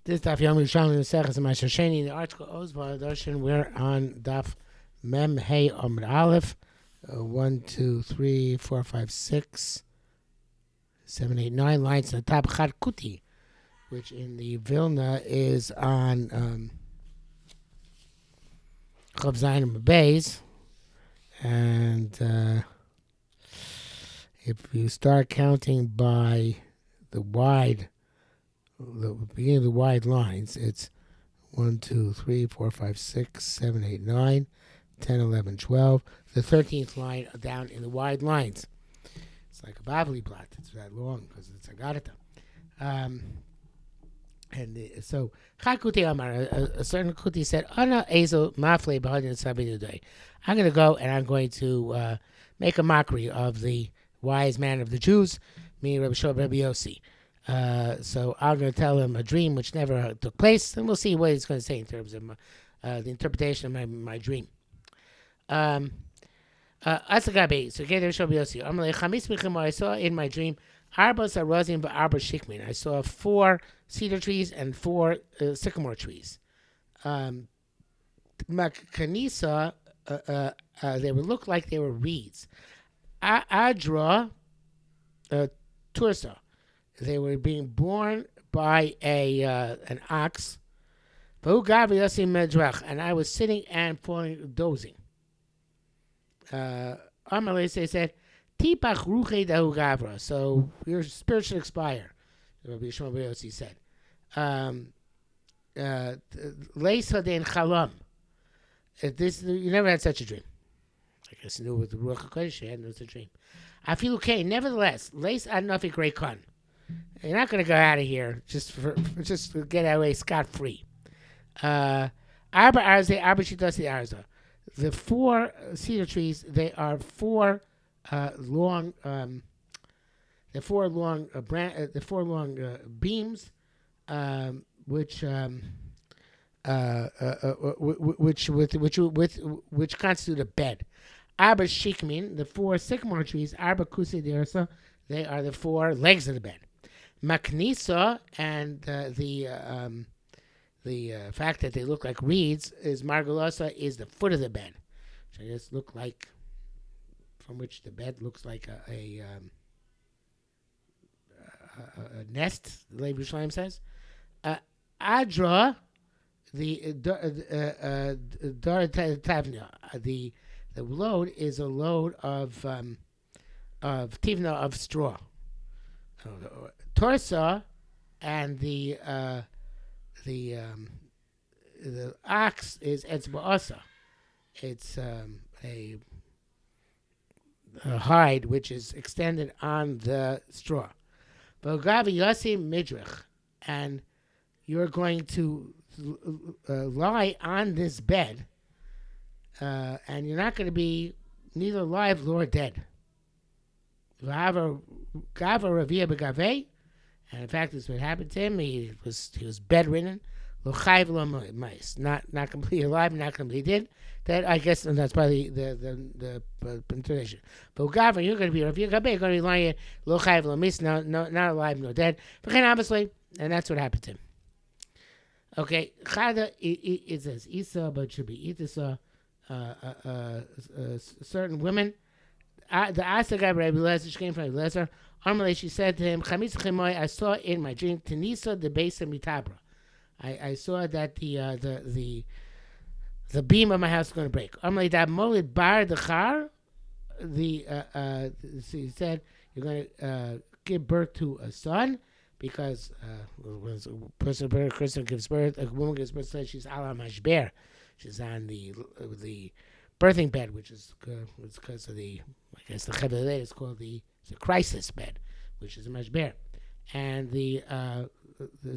This daf Yom Yerushalmi Maseches Masher Sheni. The article Ozbar Darshan. We're on daf Mem Hey Amud Aleph. 1, 2, 3, 4, 5, 6, 7, 8, 9 lines on the top. Chad Kuti, which in the Vilna is on Chav Zayin Beis, and if you start counting by the beginning of the wide lines, it's 1, 2, 3, 4, 5, 6, 7, 8, 9, 10, 11, 12. The 13th line down in the wide lines. It's like a Bavli blot. It's that long because it's Agarata. So Chakuti Amar, a certain Kuti said, Ana Ezel Mafle Bahadin Sabi today. I'm going to go and I'm going to make a mockery of the wise man of the Jews, me, Rabbi Shua, Rabbi Yossi. So I'm going to tell him a dream which never took place, and we'll see what he's going to say in terms of the interpretation of my dream. Asagabe, so get Rabbi Yossi. I saw in my dream Arba Sarazim Arba Shikmin. I saw 4 cedar trees and 4 sycamore trees. Makanisa, they would look like they were reeds. Adra, Tursa. They were being born by an ox. And I was sitting and dozing. Amalese said, Tipach ruche dahu gavra. So your spirit should expire, Rabbi Yossi said. Leisa den chalam. You never had such a dream. I guess you knew with the Ruach HaKodesh, you had no such a dream. Afilu okay, nevertheless, leis adnafi grey con. You're not going to go out of here just to get away scot-free. Arba arze, arba shitasi arza. The 4 cedar trees, they are 4 long, the 4 long beams, which constitute a bed. Arba shikmin, the 4 sycamore trees, arba kusi dersa, they are the 4 legs of the bed. Maknisa, and the fact that they look like reeds is Margalosa, is the foot of the bed. So they just look like, from which the bed looks like a nest, the Yerushalmi says. Adra, the load is a load of tivna, of straw. Torsa, and the ox is etzba'asa. It's a hide which is extended on the straw. V'gavi yasi midrich, and you're going to lie on this bed, and you're not going to be neither alive nor dead. V'hava gava ravia begavei. And in fact, this is what happened to him. He was bedridden, not completely alive, not completely dead. That, I guess, and that's probably the interpretation. But Gavra, you're going to be you're going to be lying not alive nor dead. Obviously, and that's what happened to him. Okay, Chada, it says Isa, but it should be Itisa. Certain women. The Asagab Rabbi Lezer, she came from Rabbi Lezer. Armalei, she said to him, Chamitz Chemoy, I saw in my dream, Tenisa the base of Mitabra. I saw that the beam of my house is going to break. Armalei, that Molid Bar the Char, he said, you're going to give birth to a son, because when a person gives birth, a woman gives birth, so she's ala mashber. She's on the birthing bed, which is because of the, I guess the Chevrolet is called the crisis bed, which is a mashber, and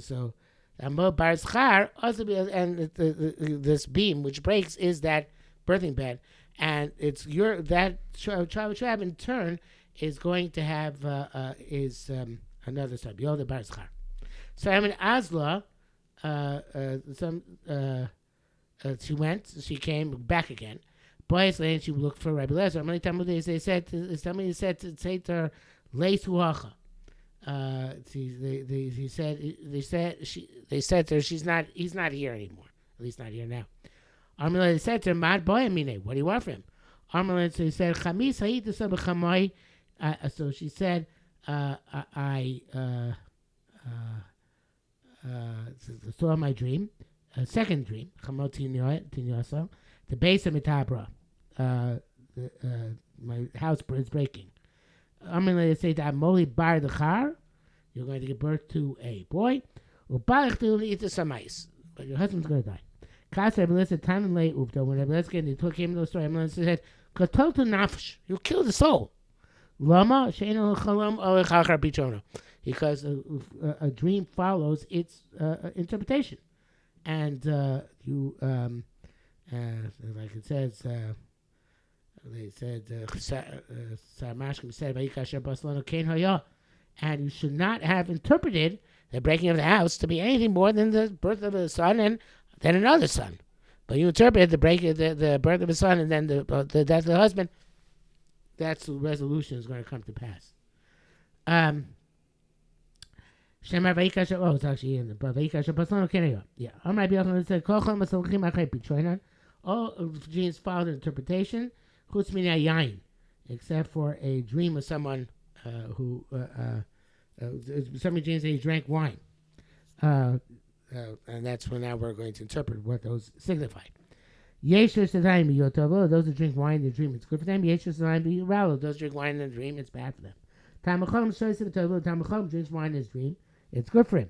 so Ambo Bar Zchar also and this beam which breaks is that birthing bed, and it's that Trav in turn is going to have another son, Yoda Bar Zchar. So I mean Azla, she came back again. Boys, and she looked for Rabbi Lezer. Somebody said to say to her, Leis Huacha. They said to her, he's not here anymore. At least not here now. Amalei said to him, Mad boy, Amine, what do you want from him? Amalei said, Chamis hayit chamoi. So she said, I saw my dream, second dream, Chamot Tinyoso, the base of Mitabra. My house is breaking. Amalei said, Moli bar the char. You're going to give birth to a boy. But your husband's going to die. Kasa Melissa Tanle Upto, when Melissa came to the story, Melissa said, Katoto nafsh, you kill the soul. Lama, Sheno Chalam, Olechachar Bichona. Because a dream follows its interpretation. And like it says, they said, Sarmashkim said, Vaikasha Baslano Kain Haya. And you should not have interpreted the breaking of the house to be anything more than the birth of a son and then another son. But you interpret the birth of a son and then the death of the husband. That's the resolution is going to come to pass. It's actually in the yeah. All genes follow the interpretation, except for a dream of someone who some genes he drank wine. And that's when now we're going to interpret what those signify. Those who drink wine in the dream, it's good for them. Those who drink wine in the dream, it's bad for them. Tamachom drinks wine in his dream, it's good for him.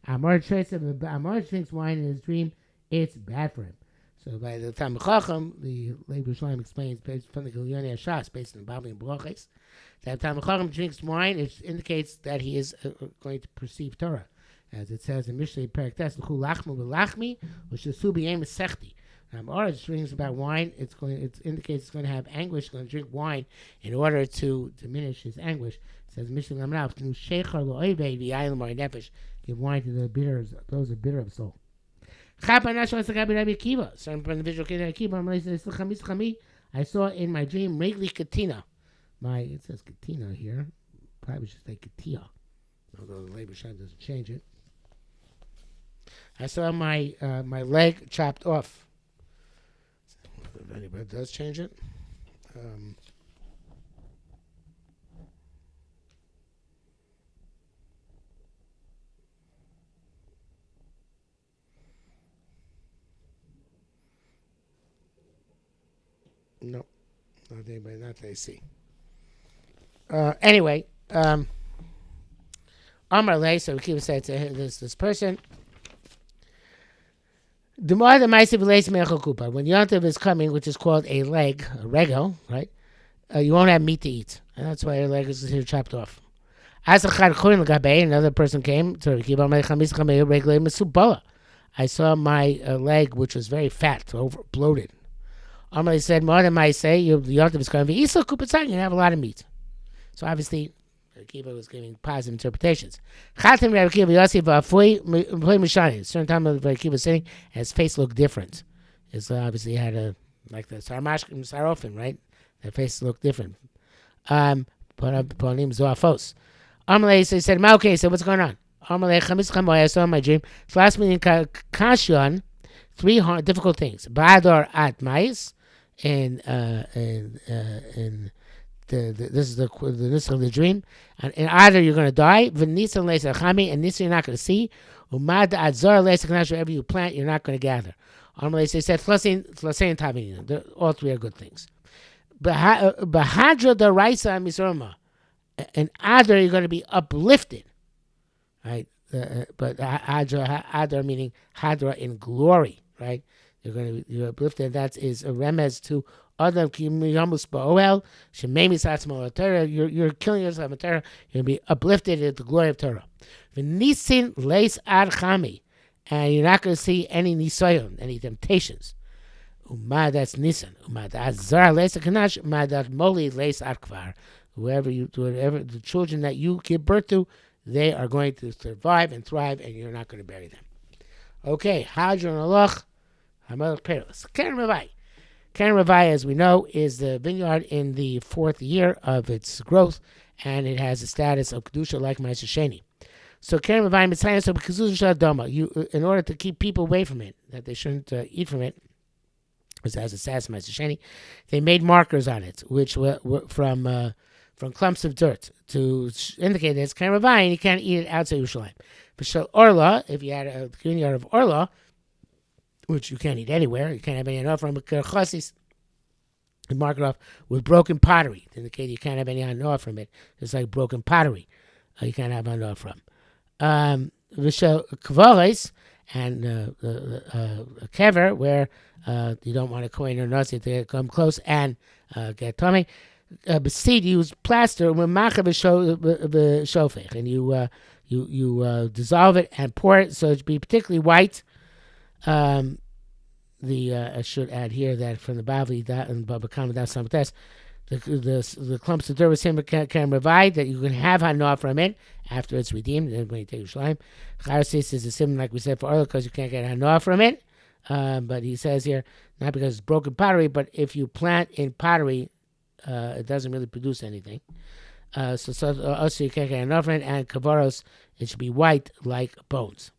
Amar drinks wine in his dream, it's bad for him. So by the Tamachom, the Yerushalmi explains based from the Gilyoni Hashas, based on the Babli and Bloches, that Tamachom drinks wine, it indicates that he is going to perceive Torah. As it says in Mishnah Perek L'chu lachmu v'lachmi, which is subi yem sechti. Orange drinks about wine. It indicates it's going to have anguish. It's going to drink wine in order to diminish his anguish. It says Mishnah Lamrav nu sheichar lo'oivei v'yayim nefesh. Give wine to the bitter, those are bitter of soul. Certain from the visual kid Akiva. I saw in my dream Regli Katina. It says Katina here. Probably should say Katia. Although the labor shop doesn't change it. I saw my leg chopped off. If anybody does change it. No, not anybody, not that I see. Anyway, Amar Lei, so we keep saying to this person. The more the Maisiv Leis Mechakupa, when Yontav is coming, which is called a leg, a regel, right? You won't have meat to eat. And that's why your leg is here chopped off. Another person came to I saw my leg, which was very fat, bloated. Amalei said, more than I say, Yontav is coming, you have a lot of meat. So obviously, Akiva was giving positive interpretations. Certain time Akiva was sitting, and his face looked different. It's obviously had like the Sarmashkim Sarofim, right? Their face looked different. Amalei said, okay, so what's going on? Amalei I saw in my dream. So last meeting, Kashion, three difficult things. Bador at Mais, and this is the dream, and either you're going to die, v'nisan leisachami, and nisan you're not going to see, umad adzar leisachnash, wherever you plant, you're not going to gather. They said tlasein tavinin. All three are good things. Bahadra the raisa misroma, and either you're going to be uplifted, right? But hadra meaning hadra in glory, right? You're uplifted. That is a remez to Adam Yamus Ba'oel, Shememi Satzmo Torah, you're killing yourself in Torah, you're going to be uplifted at the glory of Torah. V'nisin leis ad chami, and you're not going to see any nisayon, any temptations. Umad, that's nisan. Umad, azar leis akanash, umad, that moli leis ad kvar. Whoever the children that you give birth to, they are going to survive and thrive, and you're not going to bury them. Okay, Hadron Alach, Hamelach Peros. Karen Ravai. Karen Ravai, as we know, is the vineyard in the 4th year of its growth, and it has the status of Kedusha like Ma'aser Sheni. So Karen Ravai Mitzayim so Kedusha Doma. You, in order to keep people away from it, that they shouldn't eat from it, because it has a status of Ma'aser Sheni, they made markers on it, which were from clumps of dirt to indicate that it's Karen Ravai, and you can't eat it outside Yerushalayim. For Orla, if you had a vineyard of Orla, which you can't eat anywhere, you can't have any enough from Chasis, you mark it off with broken pottery to indicate you can't have any enough from it. It's like broken pottery. You can't have enough from. Vishel Kvares and a kever where you don't want a coin or nothing to come close and get tummy. Seed, you use plaster with macha v'shofech, and you dissolve it and pour it so it be particularly white. I should add here that from the Bavli and Baba Kama that's some test. The clumps of dirt with him can provide that you can have hanoah from it after it's redeemed. And when you take Yerushalayim, Charasis is a sim like we said for oil because you can't get hanoah from it. But he says here not because it's broken pottery, but if you plant in pottery, it doesn't really produce anything. So also you can't get hanoah from it, and kavaros it should be white like bones.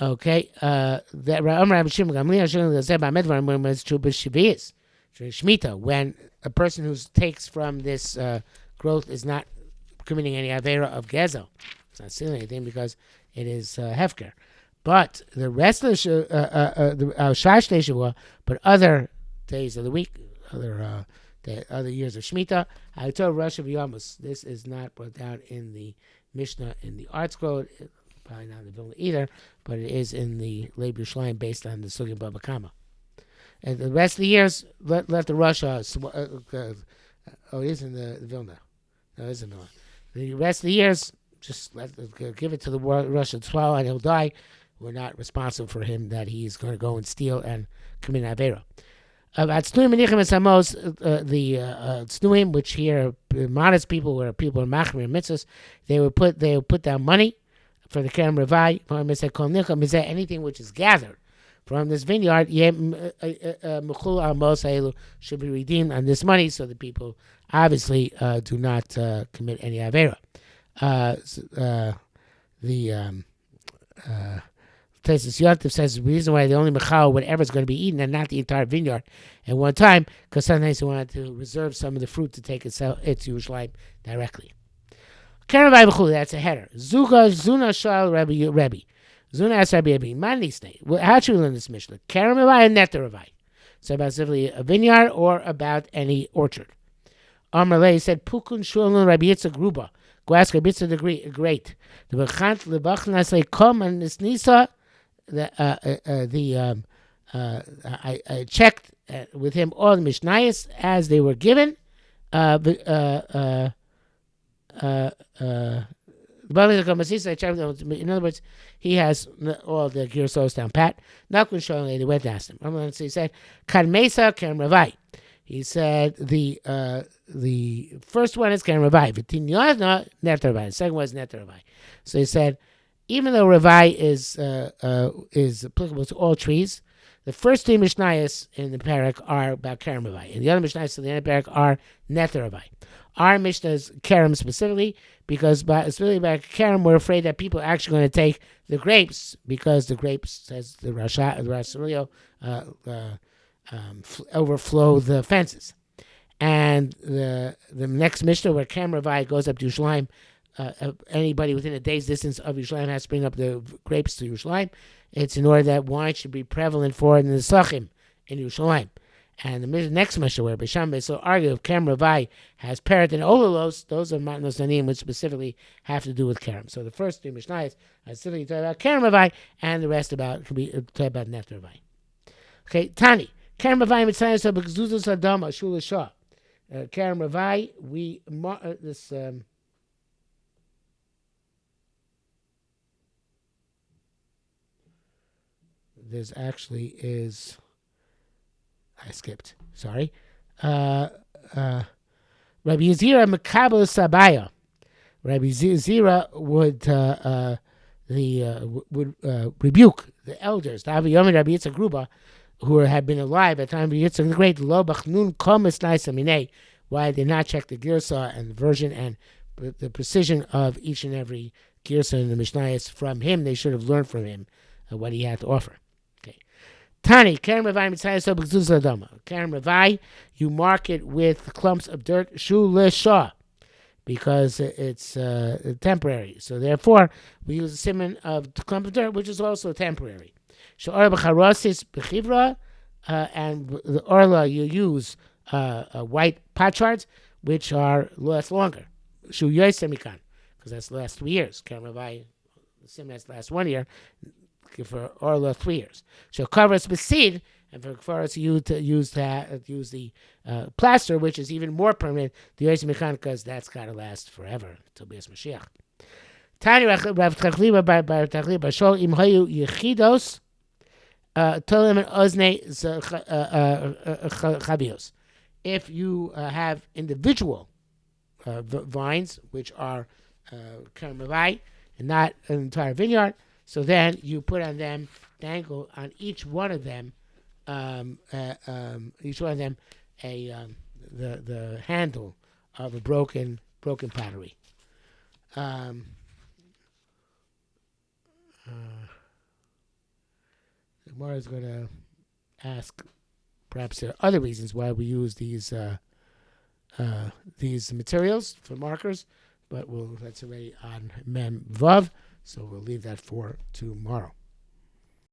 Okay, that Rabbi Shimon Gamliel said about Medvar when it's true b'shivius, Shemitah, when a person who takes from this growth is not committing any avera of gezel, it's not stealing anything because it is hefker. But the rest of the shash Shavua, but other days of the week, other years of Shemitah, I told Rosh Hashanah, this is not brought down in the Mishnah in the Arts Code. Probably not in the Vilna either, but it is in the Leib Yerushalayim based on the Sugya Baba Kama. And the rest of the years, let the Russia. It is in the Vilna. No, it is in Vilna. The rest of the years, just give it to the Russia swallow, and he'll die. We're not responsible for him that he's going to go and steal and commit avera. At Tznuim Menichem and Samos, the Tznuim, which here modest people, where people in Machmir mitzvahs, they would put down money for the Karen Ravai, anything which is gathered from this vineyard, should be redeemed on this money, so the people obviously do not commit any avera. The Tesis Yotiv says the reason why the only mechal whatever is going to be eaten and not the entire vineyard at one time, because sometimes they wanted to reserve some of the fruit to take it to Yerushalayim directly. That's a header. Zuna Shal Rebbe. Zuna asked Rebbe, Monday state. How should we learn this Mishnah? Karen Ravai and Neta Ravai. So about simply a vineyard or about any orchard. Amar Lei said, Pukun Shulun Rabbi Yitzchak Gruba. Go ask Rabbi Yitzchak the Great. The Bechant Lebachna say, Come and Nisnisa. I checked with him all the Mishnayos as they were given. In other words, he has all the Girsos down pat. Nakun showing they went to ask him. So he said, Kan Mesa Kan Ravai. He said the first one is Kan Ravai. V'tinyana Net Ravai. The second one is Net Ravai. So he said, even though Ravai is applicable to all trees, the first three Mishnayos in the parak are about Kerem Ravai, and the other Mishnayos in the end of the parak are Net Ravai. Our Mishnah is Kerem specifically, because specifically about Kerem, we're afraid that people are actually going to take the grapes, because the grapes, says the Rashalio, overflow the fences. And the next Mishnah, where Kerem Ravai goes up to Yerushalayim, anybody within a day's distance of Yerushalayim has to bring up the grapes to Yerushalayim. It's in order that wine should be prevalent for in the Sachim in Yerushalayim. And the next Mishnah, where Bisham so argue if Kerem Ravai has Peret and Olalos, those are Matnos Nanim, which specifically have to do with Kerem. So the first three Mishnayos are specifically talking about Kerem Ravai, and the rest could be talking about Net Ravai. Okay, Tani. Kerem Ravai Mitzayim so B'Gzuzos Adama Shul Shah. Kerem Ravai, there's actually is. I skipped. Sorry. Rabbi Yezira Mekabel Sabaya. Rabbi Yezira would rebuke the elders. The Aviyomi Rabbi Yitzchak Gruba who had been alive at the time of Yitzchak the Great, lo bachnun komis naisa. Why did not check the girsa and the version and the precision of each and every girsa in the Mishnayos from him? They should have learned from him what he had to offer. Okay. Tani, Karen Ravai Mitzayah So B'Gzuz Ladoma. Karen Ravai, you mark it with clumps of dirt, Shu L'Shah, because it's temporary. So therefore, we use a simon of clump of dirt, which is also temporary. Sha'ar B'Charosis B'Chivra, and the Orla you use white potsherds, which last longer. Shu Yoisemikan, because that's the last 3 years. Karen Ravai, the simon that's the last 1 year, for Orla 3 years. So cover us with seed, and for us you to use the plaster, which is even more permanent, the Yosim Mechan, because that's got to last forever until Beis Mashiach. Tani Rav Tachliba by Tachliba Shol Im Hayu Yechidos Tolim Ozne Chabios. If you have individual vines, which are Karmavai, and not an entire vineyard, so then you put on them, dangle on each one of them, the handle of a broken pottery. The Gemara is going to ask, perhaps there are other reasons why we use these materials for markers, but that's already on Mem Vav, so we'll leave that for tomorrow.